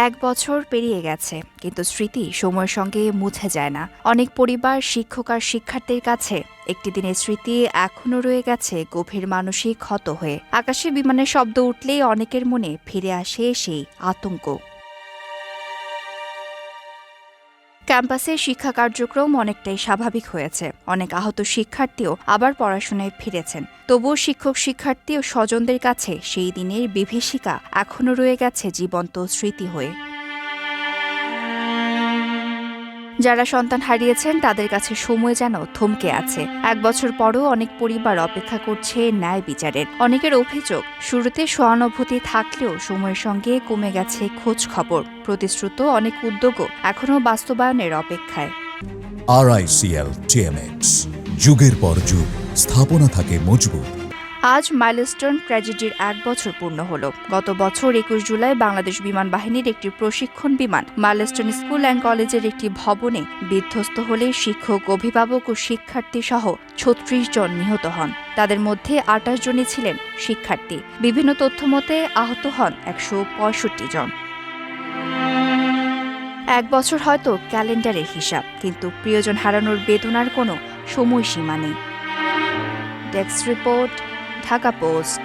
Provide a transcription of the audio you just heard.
এক বছর পেরিয়ে গেছে, কিন্তু স্মৃতি সময়ের সঙ্গে মুছে যায় না। অনেক পরিবার, শিক্ষক আর শিক্ষার্থীর কাছে একটি দিনের স্মৃতি এখনো রয়ে গেছে গভীর মানসিক ক্ষত হয়ে। আকাশে বিমানের শব্দ উঠলেই অনেকের মনে ফিরে আসে সেই আতঙ্ক। ক্যাম্পাসে শিক্ষা কার্যক্রম অনেকটাই স্বাভাবিক হয়েছে। অনেক আহত শিক্ষার্থীও আবার পড়াশোনায় ফিরেছেন। তবুও শিক্ষক, শিক্ষার্থী ও স্বজনদের কাছে সেই দিনের বিভীষিকা এখনো রয়ে গেছে জীবন্ত স্মৃতি হয়ে। যারা সন্তান হারিয়েছেন তাদের কাছে সময় যেন থমকে আছে। এক বছর পরও অনেক পরিবার অপেক্ষা করছে ন্যায় বিচারের। অনেকের অভিযোগ, শুরুতে সহানুভূতি থাকলেও সময়ের সঙ্গে কমে গেছে খোঁজ খবর। প্রতিশ্রুত অনেক উদ্যোগও এখনও বাস্তবায়নের অপেক্ষায়। RICL TMX, যুগের পর যুগ স্থাপনা থাকে মজবুত। আজ মাইলস্টোন ট্র্যাজেডির 1 বছর পূর্ণ হল। গত বছর 21 জুলাই বাংলাদেশ বিমান বাহিনীর একটি প্রশিক্ষণ বিমান মাইলস্টোন স্কুল অ্যান্ড কলেজের একটি ভবনে বিধ্বস্ত হলে শিক্ষক, অভিভাবক ও শিক্ষার্থী সহ 36 জন নিহত হন। তাদের মধ্যে 28 জনই ছিলেন শিক্ষার্থী। বিভিন্ন তথ্যমতে আহত হন 165 জন। 1 বছর হয়তো ক্যালেন্ডারের হিসাব, কিন্তু প্রিয়জন হারানোর বেদনার কোনো সময়সীমা নেই। Desk report, Dhaka post.